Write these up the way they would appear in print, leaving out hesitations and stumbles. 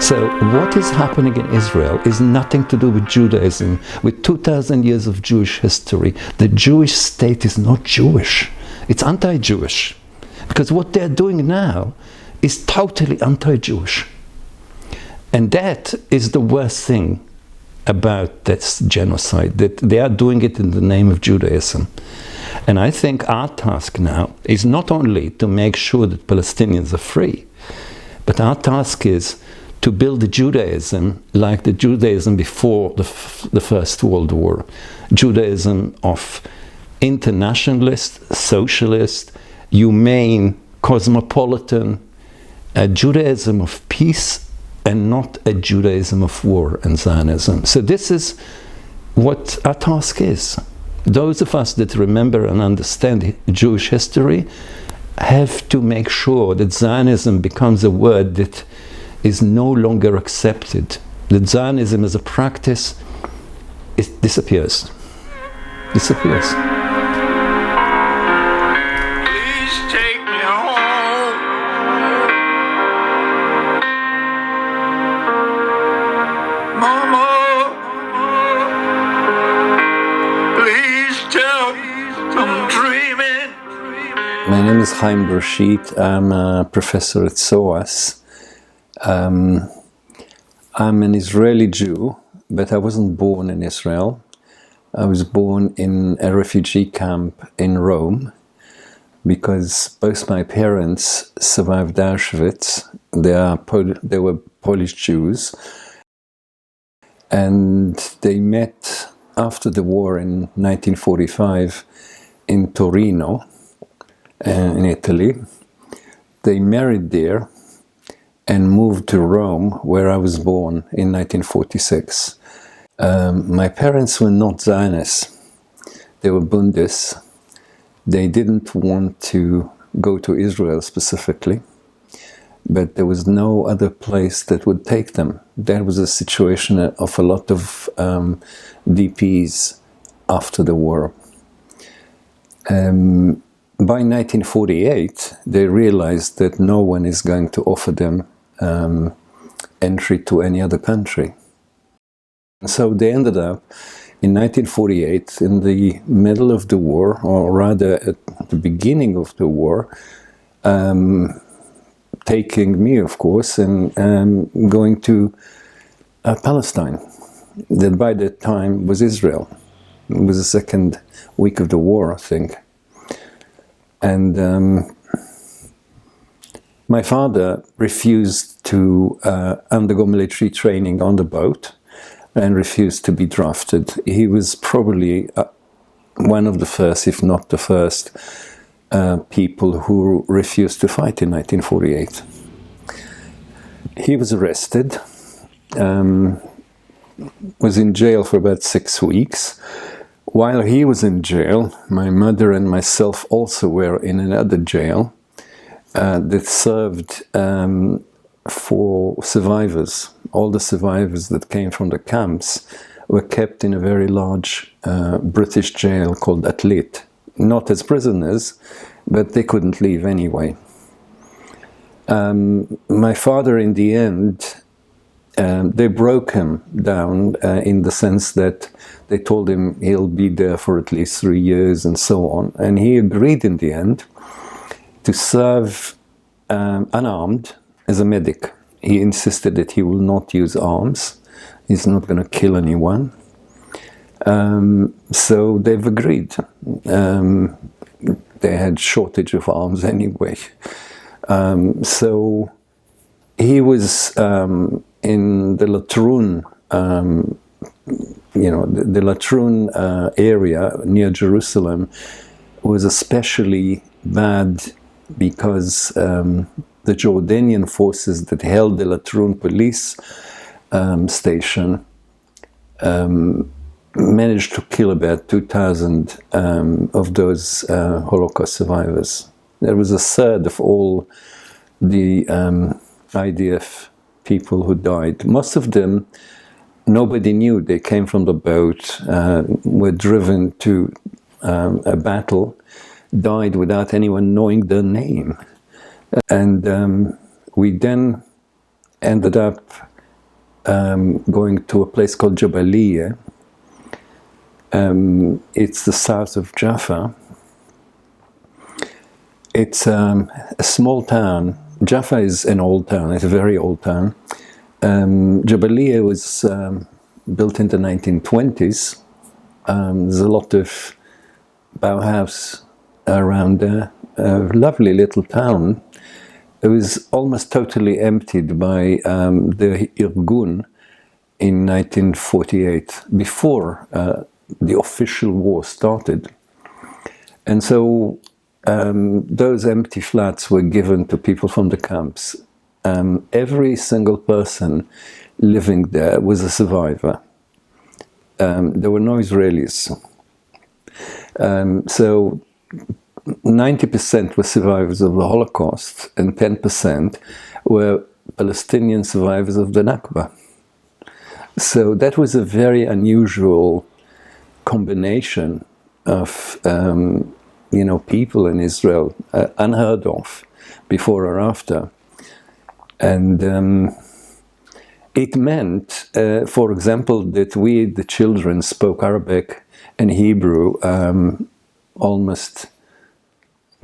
So what is happening in Israel is nothing to do with Judaism. With 2,000 years of Jewish history, the Jewish state is not Jewish. It's anti-Jewish. Because what they're doing now is totally anti-Jewish. And that is the worst thing about this genocide, that they are doing it in the name of Judaism. And I think our task now is not only to make sure that Palestinians are free, but our task is to build a Judaism like the Judaism before the First World War. Judaism of internationalist, socialist, humane, cosmopolitan, a Judaism of peace and not a Judaism of war and Zionism. So this is what our task is. Those of us that remember and understand Jewish history have to make sure that Zionism becomes a word that is no longer accepted. That Zionism as a practice, it disappears. Disappears. Please take me home. Mama, please tell me I'm dreaming. My name is Haim Bresheeth. I'm a professor at SOAS. I'm an Israeli Jew, but I wasn't born in Israel. I was born in a refugee camp in Rome because both my parents survived Auschwitz. They were Polish Jews, and they met after the war in 1945 in Torino, in Italy. They married there and moved to Rome, where I was born in 1946. My parents were not Zionists. They were Bundists. They didn't want to go to Israel specifically, but there was no other place that would take them. That was a situation of a lot of DPs after the war. By 1948, they realized that no one is going to offer them entry to any other country. So they ended up in 1948, in the middle of the war, or rather at the beginning of the war, taking me, of course, and going to Palestine, that by that time was Israel. It was the second week of the war, I think. And my father refused to undergo military training on the boat and refused to be drafted. He was probably one of the first, if not the first, people who refused to fight in 1948. He was arrested, was in jail for about 6 weeks. While he was in jail, my mother and myself also were in another jail that served for survivors. All the survivors that came from the camps were kept in a very large British jail called acclaimed. Not as prisoners, but they couldn't leave anyway. My father, in the end, they broke him down in the sense that they told him he'll be there for at least 3 years and so on. And he agreed in the end to serve unarmed as a medic. He insisted that he will not use arms. He's not going to kill anyone. So they've agreed. They had shortage of arms anyway. So he was in the Latrun, the Latrun area near Jerusalem was especially bad because the Jordanian forces that held the Latrun police station managed to kill about 2,000 of those Holocaust survivors. There was a third of all the IDF people who died. Most of them, nobody knew. They came from the boat, were driven to a battle, died without anyone knowing their name. And we then ended up going to a place called Jabaliyah. It's the south of Jaffa. It's a small town. Jaffa is an old town. It's a very old town. Jabaliyah was built in the 1920s. There's a lot of Bauhaus around there. A lovely little town. It was almost totally emptied by the Irgun in 1948, before the official war started. And so those empty flats were given to people from the camps. Every single person living there was a survivor. There were no Israelis. So 90% were survivors of the Holocaust, and 10% were Palestinian survivors of the Nakba. So that was a very unusual combination of people in Israel, unheard of before or after. And it meant, for example, that we, the children, spoke Arabic and Hebrew almost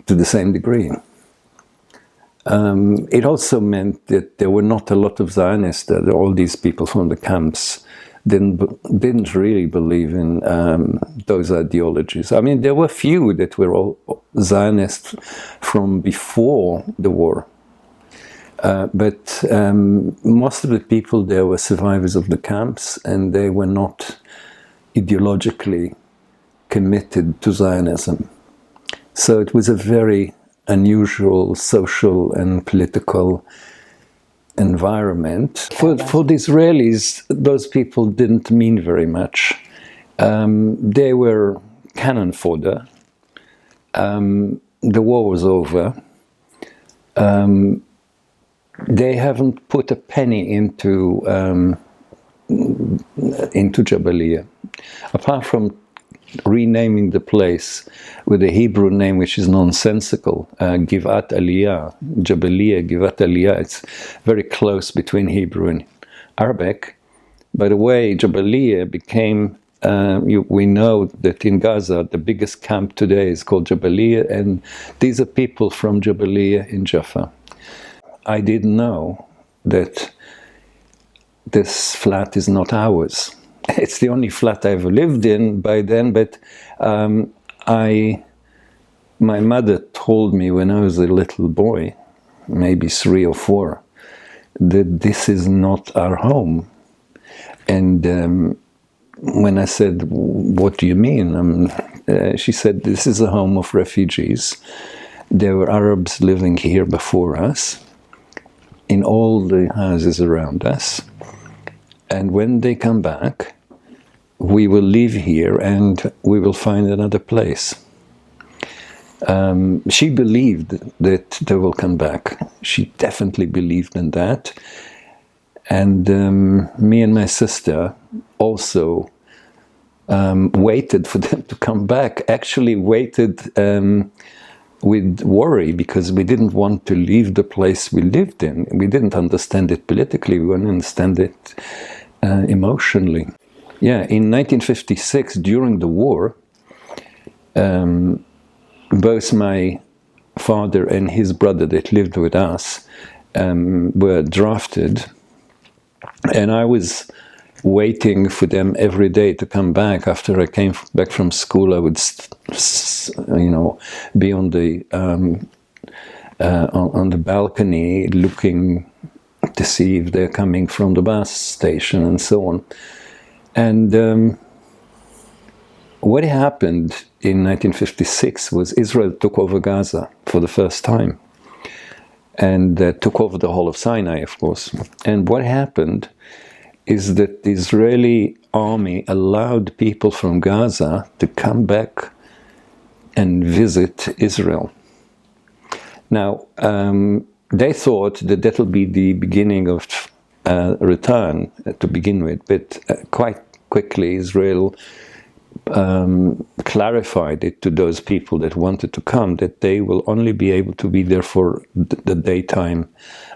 to the same degree. It also meant that there were not a lot of Zionists there. All these people from the camps didn't really believe in those ideologies. I mean, there were few that were all Zionists from before the war. But most of the people there were survivors of the camps, and they were not ideologically committed to Zionism. So it was a very unusual social and political environment. For the Israelis, those people didn't mean very much. They were cannon fodder. The war was over. They haven't put a penny into Jabaliyah, apart from renaming the place with a Hebrew name which is nonsensical, Givat Aliyah, Jabaliyah, Givat Aliyah. It's very close between Hebrew and Arabic. By the way, Jabaliyah became, we know that in Gaza, the biggest camp today is called Jabaliyah, and these are people from Jabaliyah in Jaffa. I didn't know that this flat is not ours. It's the only flat I ever lived in by then, but my mother told me when I was a little boy, maybe 3 or 4, that this is not our home. And when I said, "What do you mean?" She said, "This is a home of refugees. There were Arabs living here before us, in all the houses around us. And when they come back, we will live here and we will find another place." She believed that they will come back. She definitely believed in that. And me and my sister also waited for them to come back. Actually waited with worry, because we didn't want to leave the place we lived in. We didn't understand it politically, we didn't understand it emotionally. Yeah, in 1956, during the war, both my father and his brother that lived with us were drafted, and I was waiting for them every day to come back. After I came back from school, I would, be on the balcony looking to see if they're coming from the bus station and so on. And what happened in 1956 was Israel took over Gaza for the first time, and took over the whole of Sinai, of course. And what happened is that the Israeli army allowed people from Gaza to come back and visit Israel. Now, they thought that that will be the beginning of return to begin with, but quite quickly Israel clarified it to those people that wanted to come, that they will only be able to be there for the daytime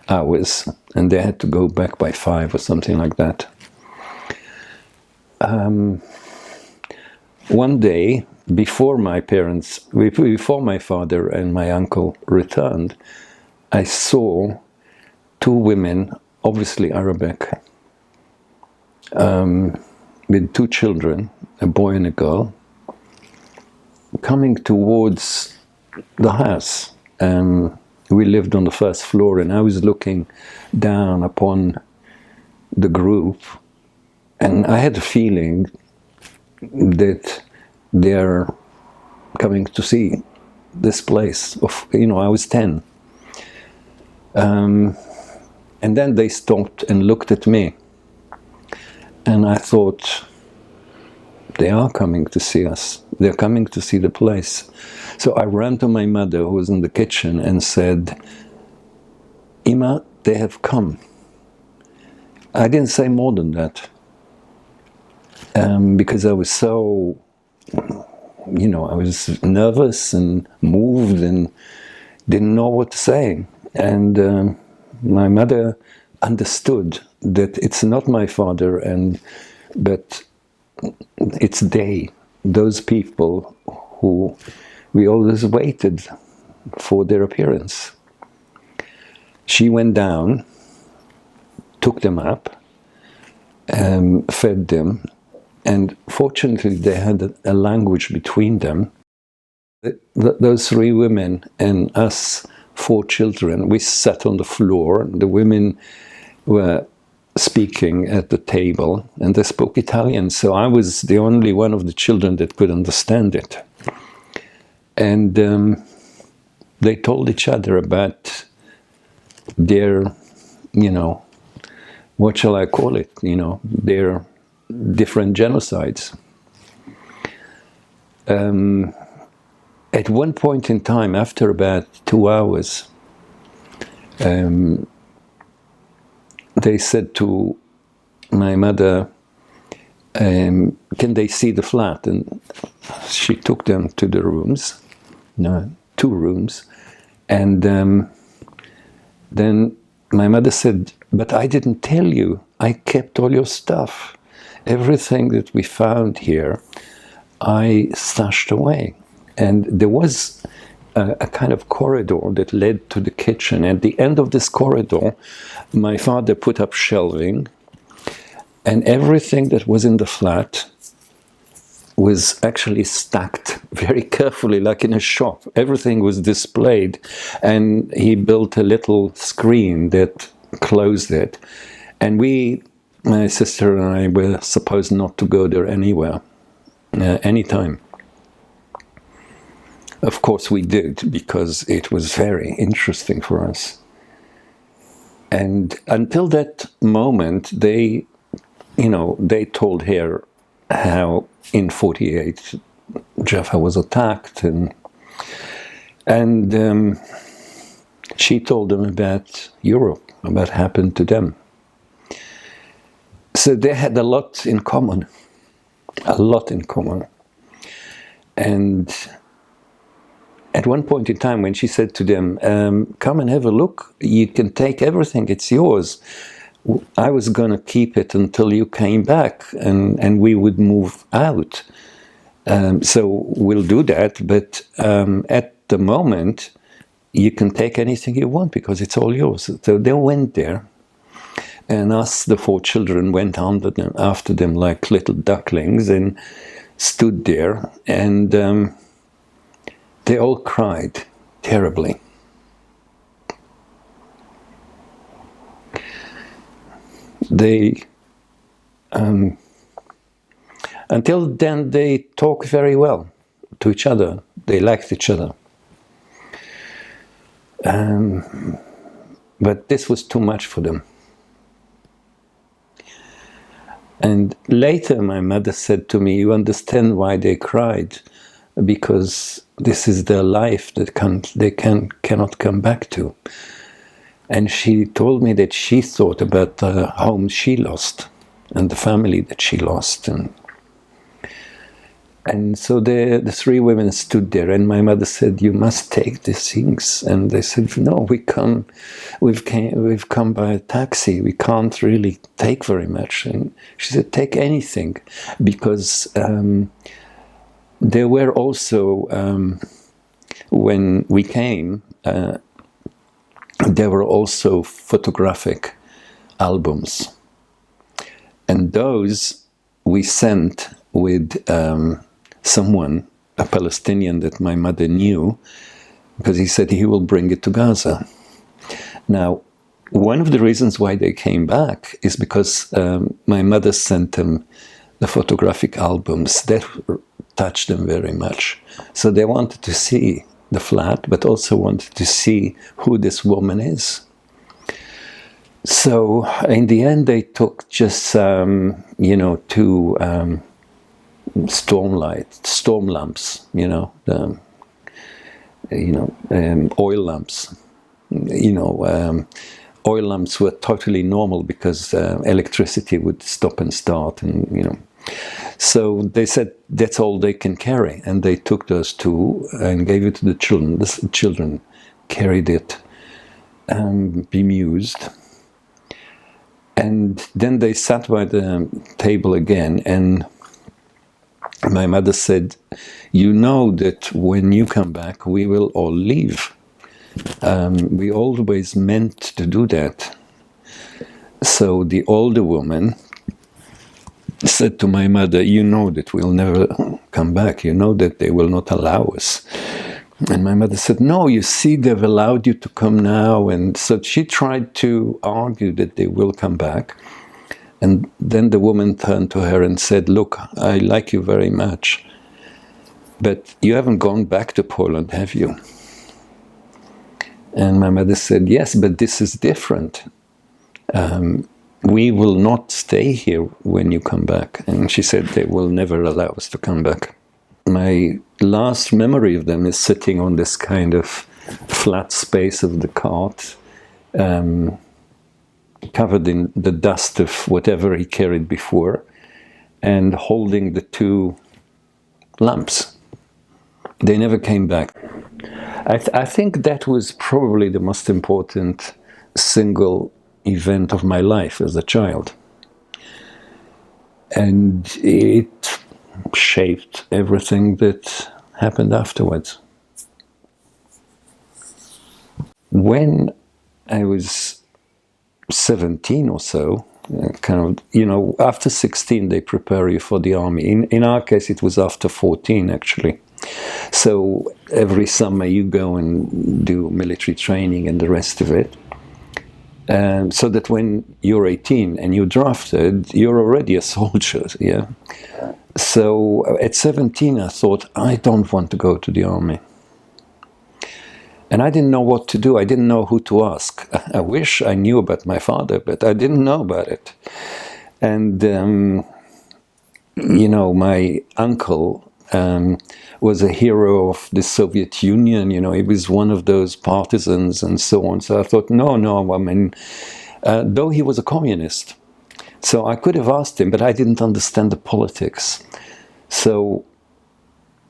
hours, and they had to go back by 5 or something like that. One day, before my father and my uncle returned, I saw 2 women, obviously Arabic, with 2 children, a boy and a girl, coming towards the house. We lived on the first floor, and I was looking down upon the group, and I had a feeling that they're coming to see this place. I was 10. And then they stopped and looked at me. And I thought, they are coming to see us. They're coming to see the place. So I ran to my mother, who was in the kitchen, and said, Ima, they have come. I didn't say more than that. Because I was so, I was nervous and moved and didn't know what to say. And my mother understood that it's not my father, but it's those people who we always waited for their appearance. She went down, took them up, fed them, and fortunately they had a language between them. Those 3 women and us 4 children, we sat on the floor. The women were speaking at the table, and they spoke Italian, so I was the only one of the children that could understand it. And they told each other about their, what shall I call it, their different genocides. At one point in time, after about 2 hours, they said to my mother, can they see the flat? And she took them to the rooms, 2 rooms, and then my mother said, but I didn't tell you, I kept all your stuff. Everything that we found here, I stashed away. And there was a kind of corridor that led to the kitchen. At the end of this corridor, my father put up shelving, and everything that was in the flat was actually stacked very carefully, like in a shop. Everything was displayed, and he built a little screen that closed it. And my sister and I, were supposed not to go there anywhere, anytime. Of course we did, because it was very interesting for us. And until that moment, they told her how in 48 Jaffa was attacked, and she told them about Europe, about what happened to them. So they had a lot in common. And at one point in time, when she said to them, come and have a look, you can take everything, it's yours. I was going to keep it until you came back, and we would move out. So we'll do that, but at the moment, you can take anything you want, because it's all yours. So they went there, and us, the 4 children, went after them like little ducklings, and stood there, and they all cried terribly. They, until then, they talked very well to each other. They liked each other. But this was too much for them. And later my mother said to me, you understand why they cried? Because this is their life that they cannot come back to. And she told me that she thought about the home she lost and the family that she lost. And so the three women stood there, and my mother said, "You must take these things." And they said, "No, we've come by a taxi. We can't really take very much." And she said, "Take anything," because there were also, when we came, there were also photographic albums, and those we sent with someone, a Palestinian that my mother knew, because he said he will bring it to Gaza. Now, one of the reasons why they came back is because my mother sent them the photographic albums that touched them very much. So they wanted to see the flat, but also wanted to see who this woman is. So in the end, they took just, two storm lamps, oil lamps. Oil lamps were totally normal because electricity would stop and start, and So they said that's all they can carry, and they took those two and gave it to the children. The children carried it, bemused. And then they sat by the table again, and my mother said, "You know that when you come back, we will all leave. We always meant to do that." So the older woman said to my mother, "You know that we'll never come back. You know that they will not allow us." And my mother said, "No, you see, they've allowed you to come now." And so she tried to argue that they will come back. And then the woman turned to her and said, "Look, I like you very much, but you haven't gone back to Poland, have you?" And my mother said, "Yes, but this is different. We will not stay here when you come back." And she said, "They will never allow us to come back." My last memory of them is sitting on this kind of flat space of the cart, covered in the dust of whatever he carried before, and holding the two lamps. They never came back. I think that was probably the most important single event of my life as a child. And it shaped everything that happened afterwards. When I was 17 or so, after 16 they prepare you for the army. In our case it was after 14 actually. So every summer you go and do military training and the rest of it. So that when you're 18 and you're drafted, you're already a soldier, yeah? So at 17 I thought, I don't want to go to the army. And I didn't know what to do. I didn't know who to ask. I wish I knew about my father, but I didn't know about it. And, my uncle was a hero of the Soviet Union. He was one of those partisans and so on. So I thought, no, though he was a communist. So I could have asked him, but I didn't understand the politics. So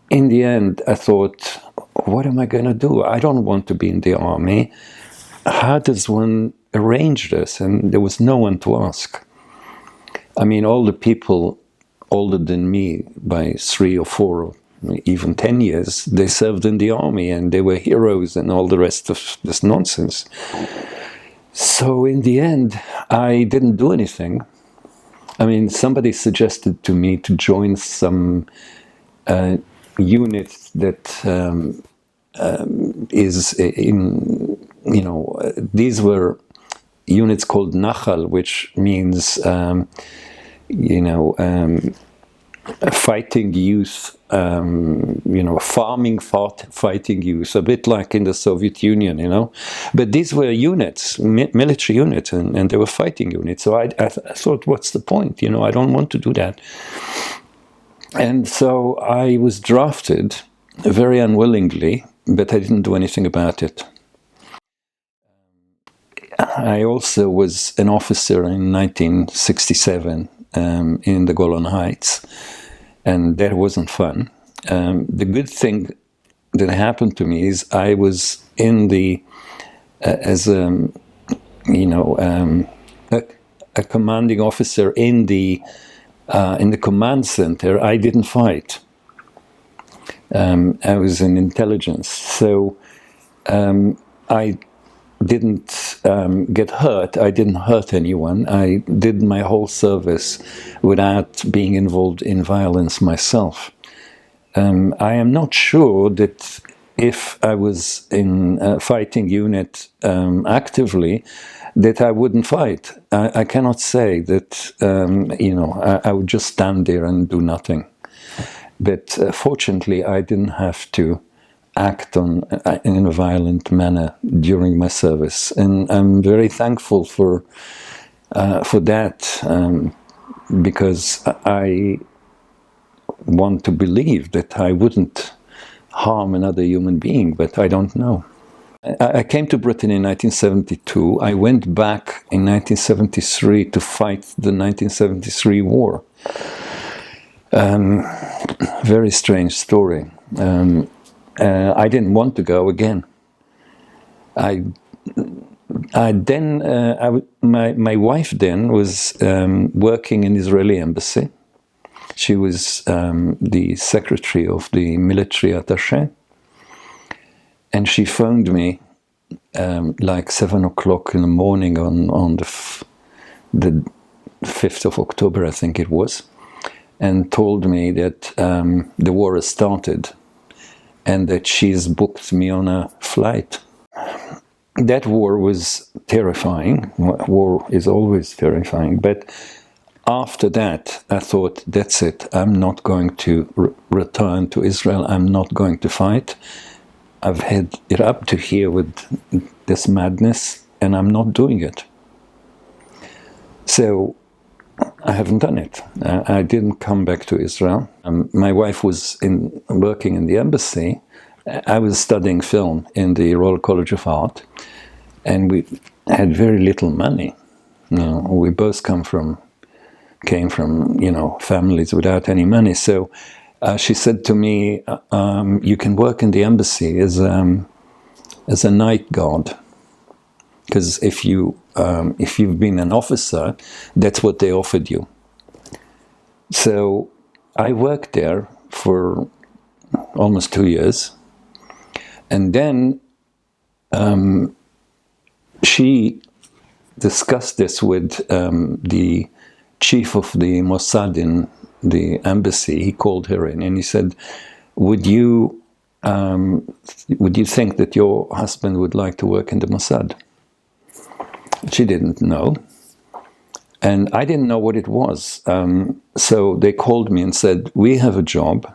in the end, I thought, what am I going to do? I don't want to be in the army. How does one arrange this? And there was no one to ask. I mean, all the people older than me by 3 or 4 or even 10 years, they served in the army and they were heroes and all the rest of this nonsense. So in the end, I didn't do anything. I mean, somebody suggested to me to join some unit that is in, these were units called Nachal, which means, fighting youth, farming fighting youth, a bit like in the Soviet Union, But these were units, military units, and they were fighting units. So I thought, what's the point? I don't want to do that. And so I was drafted very unwillingly, but I didn't do anything about it. I also was an officer in 1967 in the Golan Heights. and that wasn't fun. The good thing that happened to me is I was in the as a commanding officer in the command center. I didn't fight. I was in intelligence, so I didn't get hurt. I didn't hurt anyone. I did my whole service without being involved in violence myself. I am not sure that if I was in a fighting unit actively, that I wouldn't fight. I cannot say that, I would just stand there and do nothing. But fortunately, I didn't have to act in a violent manner during my service. And I'm very thankful for that, because I want to believe that I wouldn't harm another human being, but I don't know. I came to Britain in 1972. I went back in 1973 to fight the 1973 war. Very strange story. I didn't want to go again. My wife then was working in the Israeli embassy. She was the secretary of the military attaché, and she phoned me like 7 o'clock in the morning on the 5th of October, I think it was, and told me that the war has started and that she's booked me on a flight. That war was terrifying. War is always terrifying, but after that, I thought, that's it. I'm not going to return to Israel. I'm not going to fight. I've had it up to here with this madness, and I'm not doing it. So I haven't done it. I didn't come back to Israel. My wife was working in the embassy. I was studying film in the Royal College of Art, and we had very little money. We both came from families without any money. So she said to me, you can work in the embassy as a night guard, because if you've been an officer, that's what they offered you. So I worked there for almost 2 years, and then she discussed this with the chief of the Mossad in the embassy. He called her in and he said, would you think that your husband would like to work in the Mossad? She didn't know, and I didn't know what it was. So they called me and said, we have a job.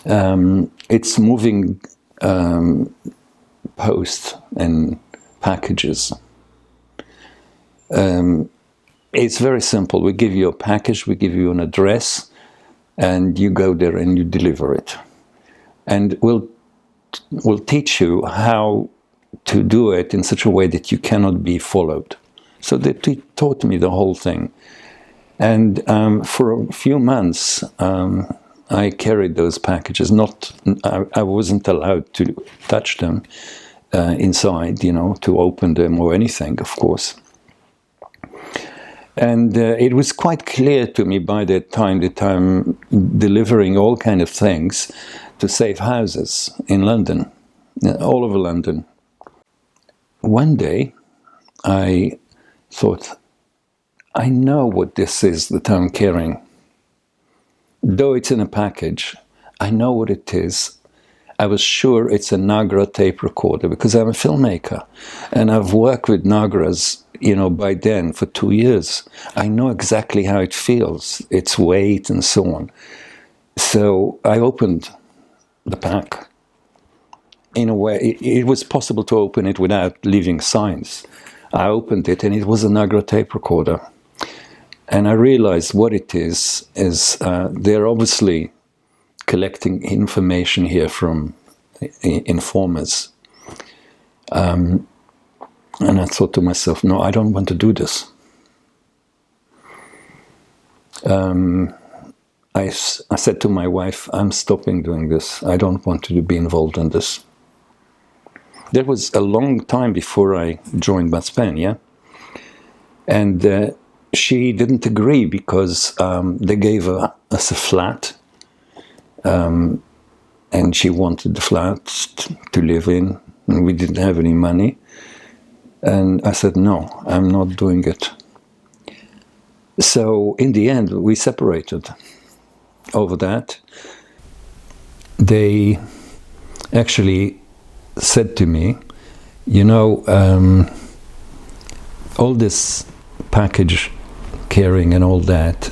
It's moving post and packages. It's very simple. We give you a package, we give you an address, and you go there and you deliver it. And we'll teach you how to do it in such a way that you cannot be followed. So they taught me the whole thing. And for a few months, I carried those packages. I wasn't allowed to touch them inside, to open them or anything, of course. And it was quite clear to me by that time that I'm delivering all kind of things to safe houses in London, all over London. One day, I thought, I know what this is that I'm carrying. Though it's in a package, I know what it is. I was sure it's a Nagra tape recorder because I'm a filmmaker and I've worked with Nagras, by then for 2 years. I know exactly how it feels, its weight and so on. So I opened the pack. In a way, it was possible to open it without leaving signs. I opened it and it was a Nagra tape recorder. And I realized what it is they're obviously collecting information here from informers. And I thought to myself, no, I don't want to do this. I said to my wife, I'm stopping doing this. I don't want to be involved in this. That was a long time before I joined Batspin, yeah? And she didn't agree because they gave us a flat, and she wanted the flat to live in, and we didn't have any money. And I said, no, I'm not doing it. So in the end, we separated over that. They actually said to me, you know, all this package carrying and all that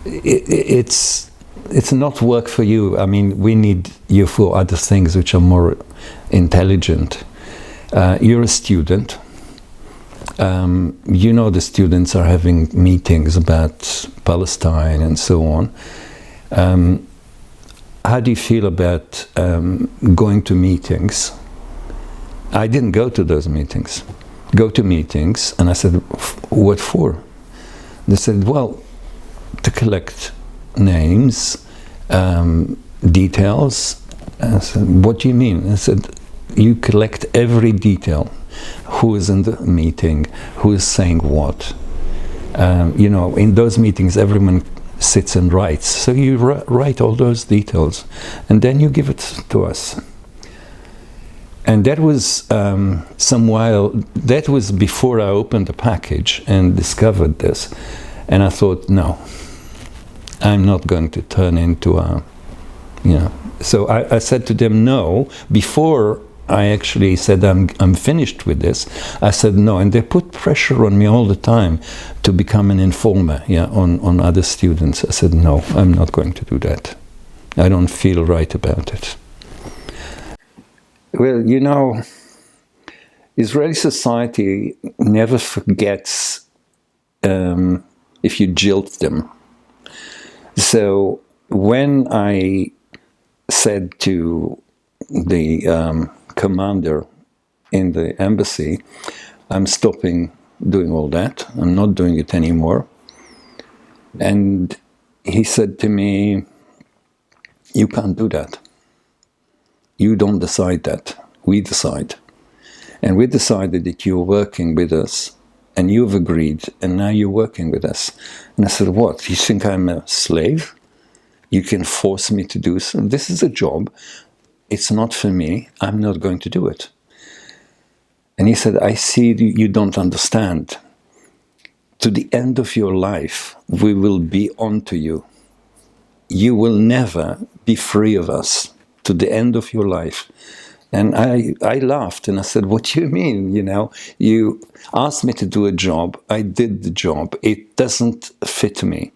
it's not work for you. I mean, we need you for other things which are more intelligent. You're a student. You know, the students are having meetings about Palestine and so on. How do you feel about going to meetings? I didn't go to those meetings. Go to meetings, and I said, what for? They said, well, to collect names, details. I said, what do you mean? I said, you collect every detail. Who is in the meeting? Who is saying what? You know, in those meetings, everyone sits and writes. So you write all those details, and then you give it to us. And that was that was before I opened the package and discovered this. And I thought, no, I'm not going to turn into a, you know. So I said to them no, before I actually said I'm finished with this. I said no, and they put pressure on me all the time to become an informer, yeah, on other students. I said no, I'm not going to do that. I don't feel right about it. Well, you know, Israeli society never forgets if you jilt them. So when I said to the commander in the embassy, I'm stopping doing all that, I'm not doing it anymore, and he said to me, you can't do that. You don't decide that. We decide. And we decided that you're working with us, and you've agreed, and now you're working with us. And I said, what? You think I'm a slave? You can force me to do so? This is a job. It's not for me. I'm not going to do it. And he said, I see you don't understand. To the end of your life, we will be on to you. You will never be free of us. To the end of your life. And I laughed and I said, what do you mean? You know, you asked me to do a job. I did the job. It doesn't fit me.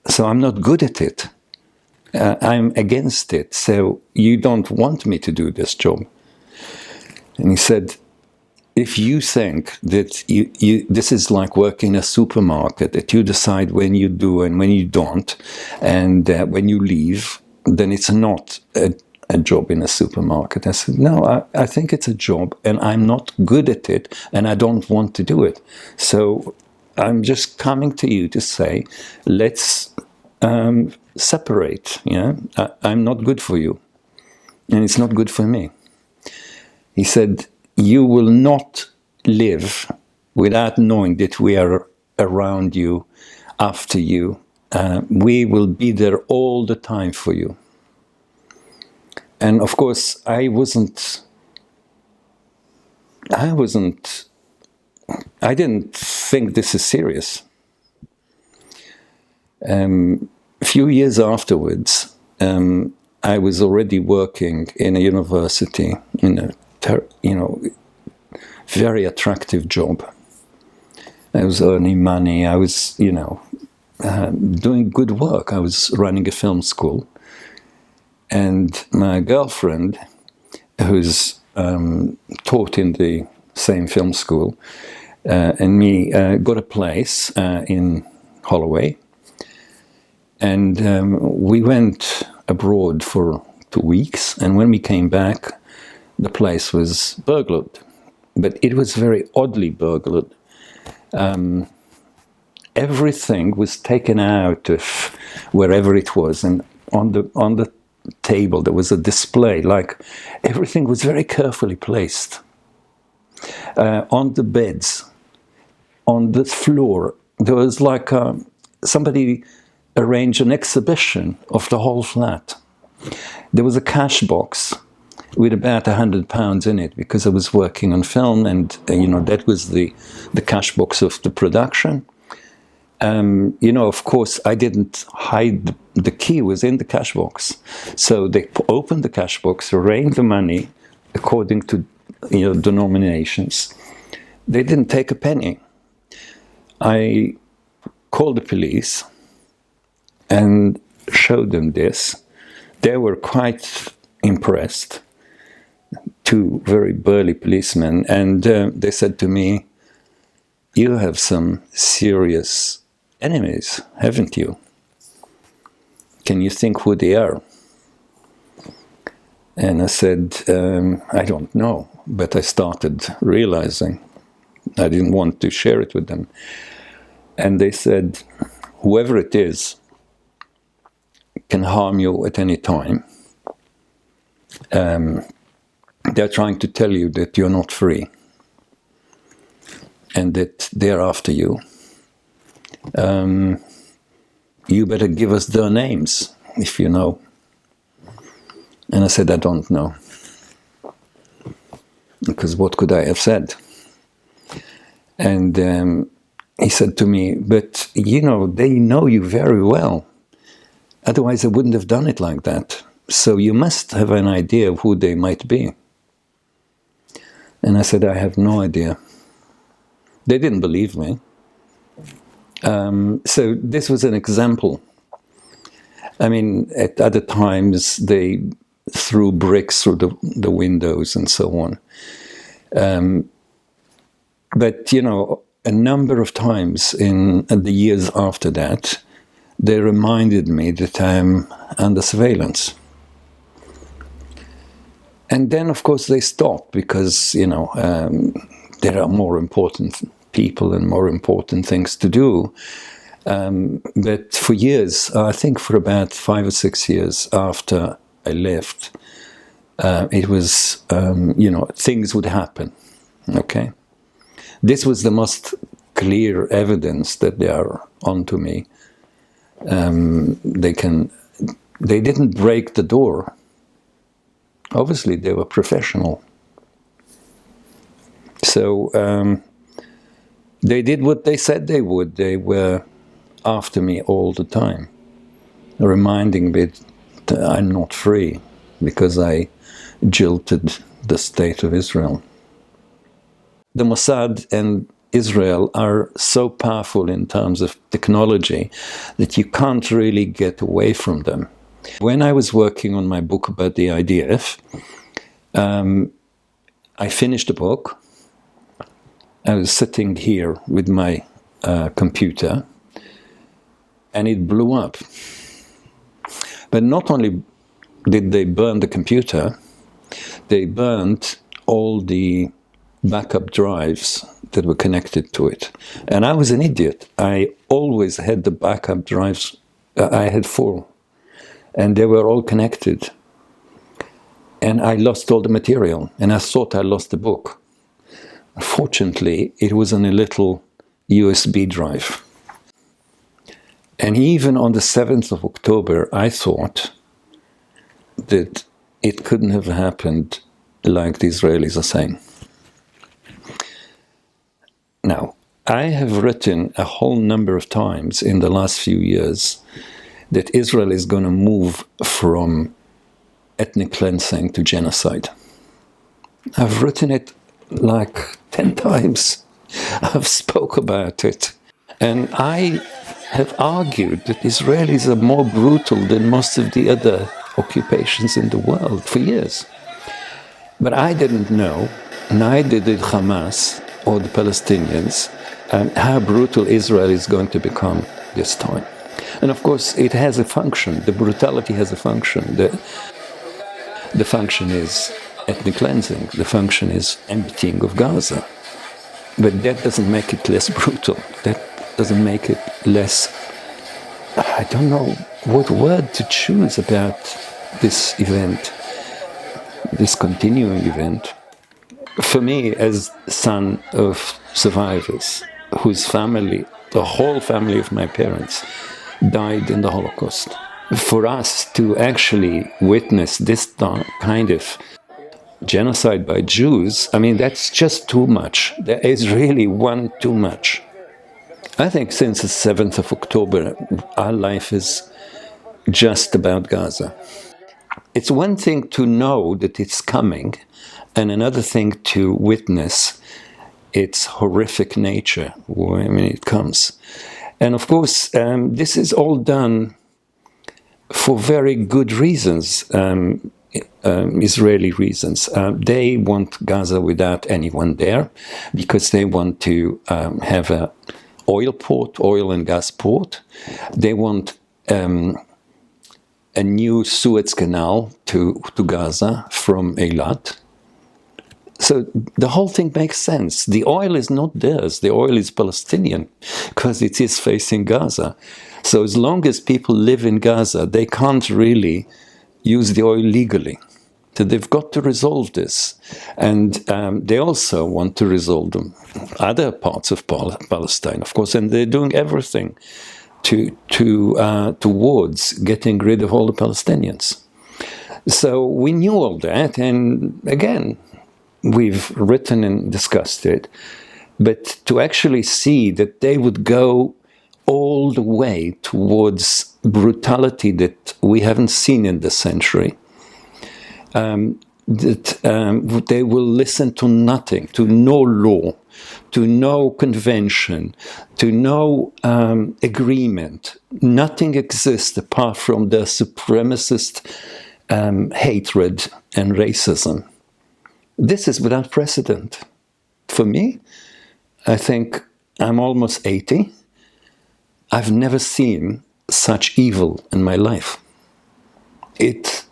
So I'm not good at it. I'm against it. So you don't want me to do this job. And he said, if you think that this is like working in a supermarket, that you decide when you do and when you don't, and when you leave, then it's not a job in a supermarket. I said, no, I think it's a job, and I'm not good at it, and I don't want to do it. So I'm just coming to you to say, let's separate. Yeah, I'm not good for you, and it's not good for me. He said, you will not live without knowing that we are around you, after you. We will be there all the time for you. And of course, I didn't think this is serious. A few years afterwards, I was already working in a university in a very attractive job. I was earning money. I was, doing good work. I was running a film school. And my girlfriend, who's taught in the same film school, and me got a place in Holloway. And we went abroad for 2 weeks. And when we came back, the place was burglared. But it was very oddly burglared. everything was taken out of wherever it was, and on the table there was a display, like everything was very carefully placed. On the beds, on the floor, there was like somebody arranged an exhibition of the whole flat. There was a cash box with about £100 in it, because I was working on film, and that was the cash box of the production. Of course, I didn't hide the key was in the cash box. So they opened the cash box, arranged the money according to denominations. They didn't take a penny. I called the police and showed them this. They were quite impressed, two very burly policemen, and they said to me, "You have some serious enemies, haven't you? Can you think who they are?" And I said, "I don't know," but I started realizing I didn't want to share it with them. And they said, "Whoever it is can harm you at any time. They're trying to tell you that you're not free and that they're after you. You better give us their names if you know." And I said, "I don't know." Because what could I have said? And he said to me, "But they know you very well. Otherwise I wouldn't have done it like that. So you must have an idea of who they might be." And I said, "I have no idea." They didn't believe me. So this was an example. I mean, at other times they threw bricks through the windows and so on. But a number of times in the years after that, they reminded me that I'm under surveillance. And then, of course, they stopped because, there are more important people and more important things to do. But for years, I think for about 5 or 6 years after I left, it was, things would happen, okay? This was the most clear evidence that they are onto me. They didn't break the door. Obviously, they were professional. So they did what they said they would. They were after me all the time, reminding me that I'm not free because I jilted the state of Israel. The Mossad and Israel are so powerful in terms of technology that you can't really get away from them. When I was working on my book about the IDF, I finished the book. I was sitting here with my computer, and it blew up. But not only did they burn the computer, they burned all the backup drives that were connected to it. And I was an idiot. I always had the backup drives. I had 4, and they were all connected. And I lost all the material, and I thought I lost the book. Fortunately, it was on a little USB drive. And even on the 7th of October, I thought that it couldn't have happened like the Israelis are saying. Now, I have written a whole number of times in the last few years that Israel is going to move from ethnic cleansing to genocide. I've written it like 10 times. I've spoke about it. And I have argued that Israelis are more brutal than most of the other occupations in the world for years. But I didn't know, neither did Hamas or the Palestinians, how brutal Israel is going to become this time. And of course, it has a function. The brutality has a function. The function is ethnic cleansing. The function is emptying of Gaza. But that doesn't make it less brutal. That doesn't make it less. I don't know what word to choose about this event, this continuing event. For me, as son of survivors, whose family, the whole family of my parents, died in the Holocaust, for us to actually witness this kind of genocide by Jews, I mean, that's just too much. There is really one too much. I think since the 7th of October, our life is just about Gaza. It's one thing to know that it's coming, and another thing to witness its horrific nature when it comes. And of course, this is all done for very good reasons. Israeli reasons. They want Gaza without anyone there because they want to have a oil and gas port. They want a new Suez Canal to Gaza from Eilat. So the whole thing makes sense. The oil is not theirs. The oil is Palestinian because it is facing Gaza. So as long as people live in Gaza, they can't really use the oil legally. So they've got to resolve this. And they also want to resolve them. Other parts of Palestine, of course, and they're doing everything towards getting rid of all the Palestinians. So we knew all that, and again, we've written and discussed it. But to actually see that they would go all the way towards brutality that we haven't seen in this century, that they will listen to nothing, to no law, to no convention, to no agreement. Nothing exists apart from the supremacist hatred and racism. This is without precedent. For me, I think I'm almost 80. I've never seen such evil in my life. It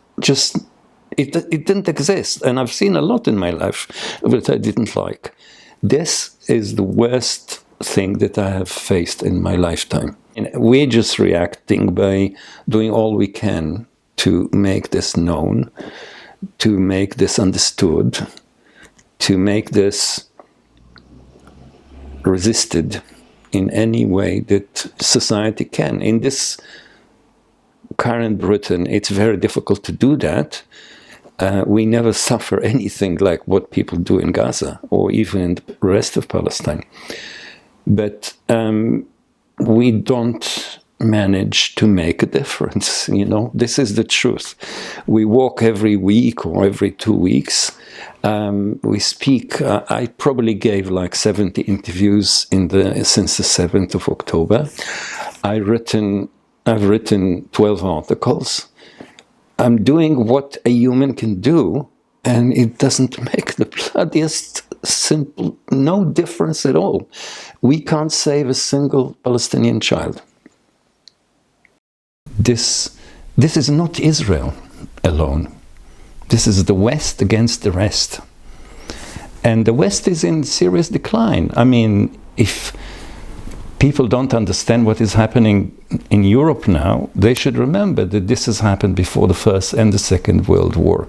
didn't exist, and I've seen a lot in my life that I didn't like. This is the worst thing that I have faced in my lifetime. And we're just reacting by doing all we can to make this known, to make this understood, to make this resisted in any way that society can. In this current Britain, it's very difficult to do that. We never suffer anything like what people do in Gaza or even in the rest of Palestine. But we don't manage to make a difference, you know. This is the truth. We walk every week or every 2 weeks. We speak. I probably gave like 70 interviews since the 7th of October. I've written 12 articles. I'm doing what a human can do, and it doesn't make the bloodiest simple, no difference at all. We can't save a single Palestinian child. This is not Israel alone. This is the West against the rest. And the West is in serious decline. I mean, if people don't understand what is happening in Europe now, they should remember that this has happened before the First and the Second World War.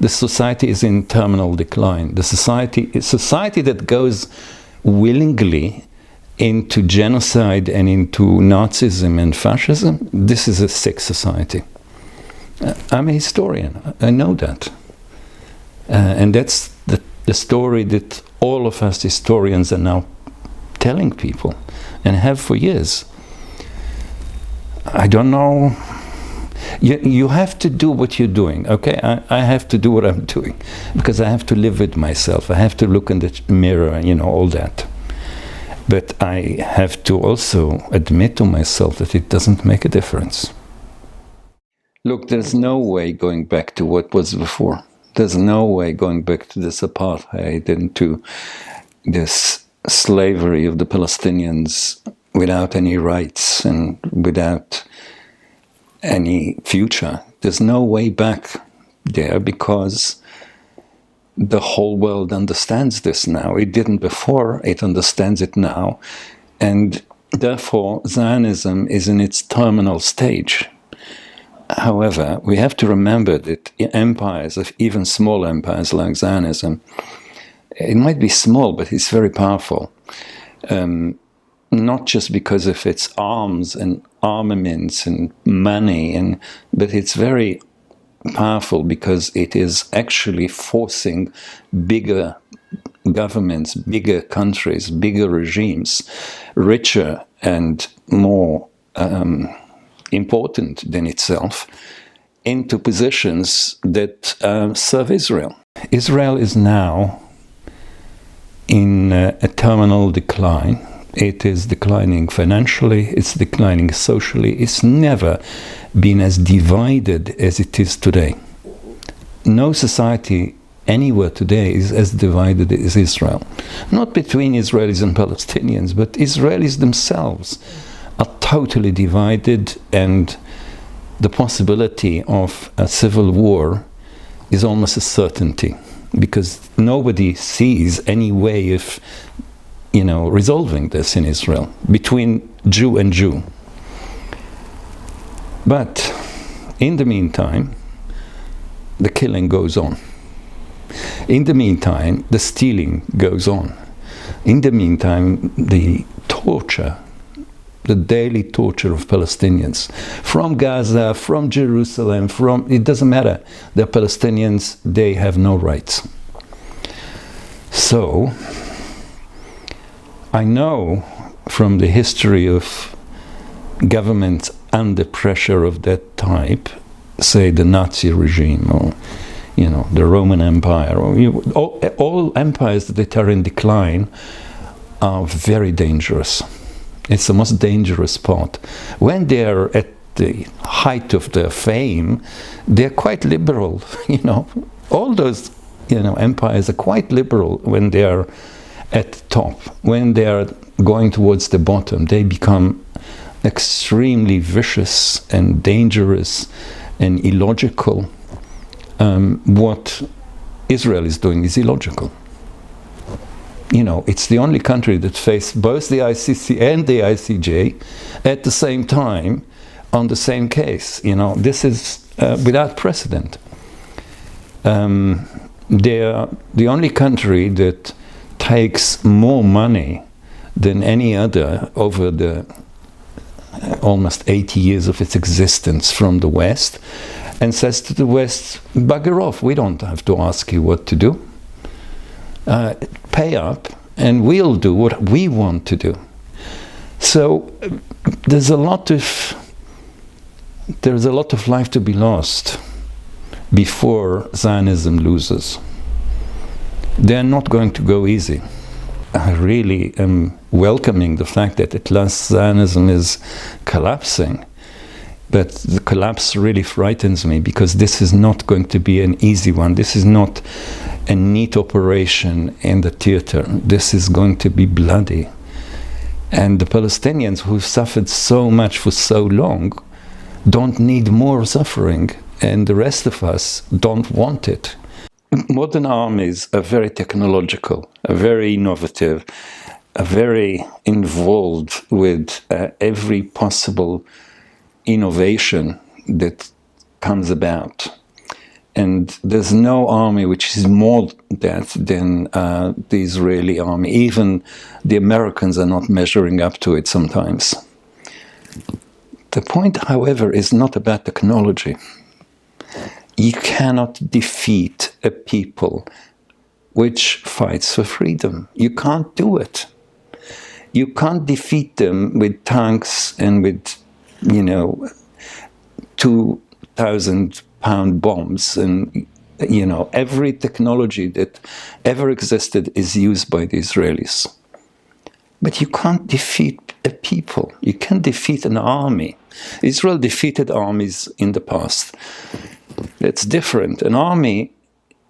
The society is in terminal decline. The society that goes willingly into genocide and into Nazism and fascism, this is a sick society. I'm a historian, I know that. And that's the story that all of us historians are now telling people, and have for years. I don't know. You have to do what you're doing, okay? I have to do what I'm doing, because I have to live with myself. I have to look in the mirror, you know, all that. But I have to also admit to myself that it doesn't make a difference. Look, there's no way going back to what was before. There's no way going back to this apartheid and to this slavery of the Palestinians without any rights and without any future. There's no way back there, because the whole world understands this now. It didn't before, it understands it now. And Therefore, Zionism is in its terminal stage. However, we have to remember that empires, even small empires like Zionism, it might be small, but it's very powerful. Not just because of its arms and armaments and money, but it's very powerful because it is actually forcing bigger governments, bigger countries, bigger regimes, richer and more important than itself, into positions that serve Israel. Israel is now in a terminal decline. It is declining financially, it's declining socially. It's never been as divided as it is today. No society anywhere today is as divided as Israel. Not between Israelis and Palestinians, but Israelis themselves are totally divided, and the possibility of a civil war is almost a certainty, because nobody sees any way of, resolving this in Israel between Jew and Jew. But in the meantime, the killing goes on. In the meantime, the stealing goes on. In the meantime, the torture, the daily torture of Palestinians from Gaza, from Jerusalem, it doesn't matter. They're Palestinians, they have no rights. So, I know from the history of governments under pressure of that type, say the Nazi regime or the Roman Empire, or all empires that are in decline are very dangerous. It's the most dangerous part. When they're at the height of their fame, they're quite liberal. All those empires are quite liberal when they're at the top. When they're going towards the bottom, they become extremely vicious and dangerous and illogical. What Israel is doing is illogical. It's the only country that faced both the ICC and the ICJ at the same time on the same case. This is without precedent. They're the only country that takes more money than any other over the almost 80 years of its existence from the West, and says to the West, bugger off, we don't have to ask you what to do. Pay up and we'll do what we want to do. So there's a lot of life to be lost before Zionism loses. They're not going to go easy. I really am welcoming the fact that at last Zionism is collapsing. But the collapse really frightens me, because this is not going to be an easy one. This is not a neat operation in the theater. This is going to be bloody. And the Palestinians, who've suffered so much for so long, don't need more suffering. And the rest of us don't want it. Modern armies are very technological, are very innovative, are very involved with every possible innovation that comes about. And there's no army which is more that than the Israeli army. Even the Americans are not measuring up to it sometimes. The point, however, is not about technology. You cannot defeat a people which fights for freedom. You can't do it. You can't defeat them with tanks and with 2,000-pound bombs, and every technology that ever existed is used by the Israelis. But you can't defeat a people. You can't defeat an army. Israel defeated armies in the past. It's different. An army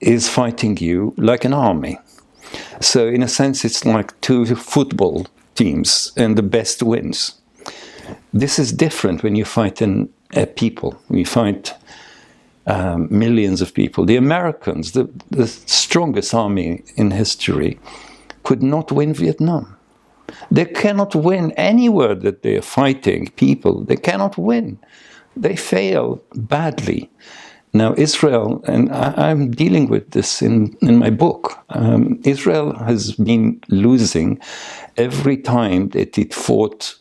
is fighting you like an army. So in a sense, it's like two football teams, and the best wins. This is different when you fight a people. You fight millions of people. The Americans, the strongest army in history, could not win Vietnam. They cannot win anywhere that they are fighting people. They cannot win. They fail badly. Now, Israel, and I'm dealing with this in my book, Israel has been losing every time that it fought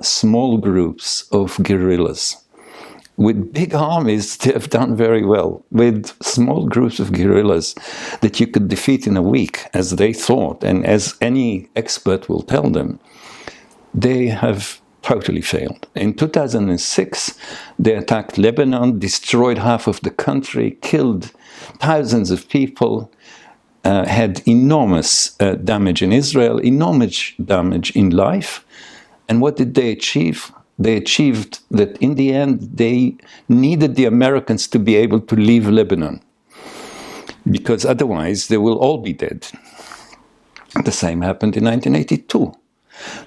small groups of guerrillas. With big armies, they have done very well. With small groups of guerrillas that you could defeat in a week, as they thought, and as any expert will tell them, they have totally failed. In 2006, they attacked Lebanon, destroyed half of the country, killed thousands of people, had enormous damage in Israel, enormous damage in life. And what did they achieve? They achieved that in the end, they needed the Americans to be able to leave Lebanon, because otherwise they will all be dead. The same happened in 1982.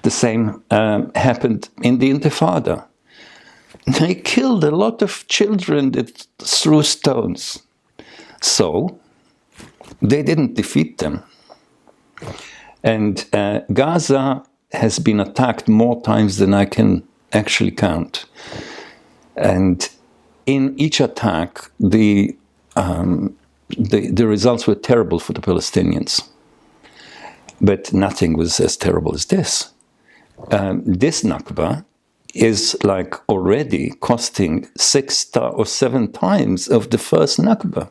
The same happened in the Intifada. They killed a lot of children that threw stones. So they didn't defeat them. And Gaza has been attacked more times than I can actually count. And in each attack, the results were terrible for the Palestinians. But nothing was as terrible as this. This Nakba is like already costing 6 or 7 times of the first Nakba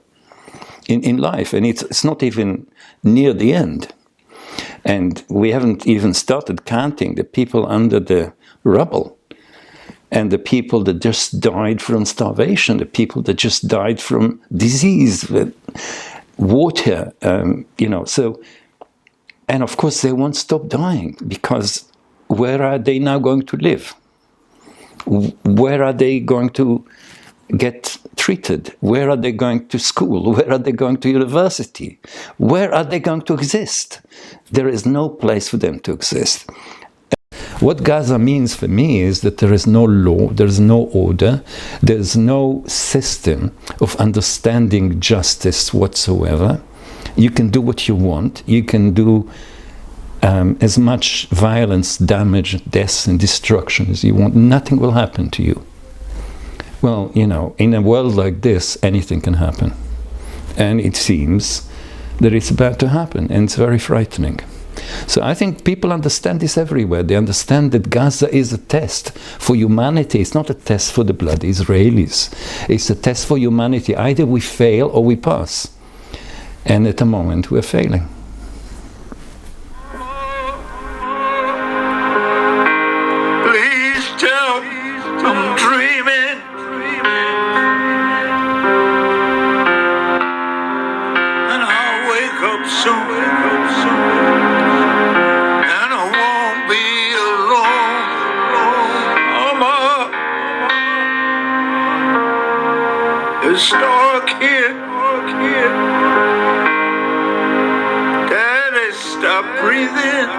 in life. And it's not even near the end. And we haven't even started counting the people under the rubble, and the people that just died from starvation, the people that just died from disease, water, so, and of course they won't stop dying, because where are they now going to live? Where are they going to get treated? Where are they going to school? Where are they going to university? Where are they going to exist? There is no place for them to exist. What Gaza means for me is that there is no law, there is no order, there is no system of understanding justice whatsoever. You can do what you want, you can do as much violence, damage, death and destruction as you want. Nothing will happen to you. Well, in a world like this, anything can happen. And it seems that it's about to happen, and it's very frightening. So I think people understand this everywhere. They understand that Gaza is a test for humanity. It's not a test for the bloody Israelis. It's a test for humanity. Either we fail or we pass. And at the moment, we're failing. Please tell me I'm dreaming. And I'll wake up soon. And I won't be alone. Mama, it's dark here. Daddy, stop breathing.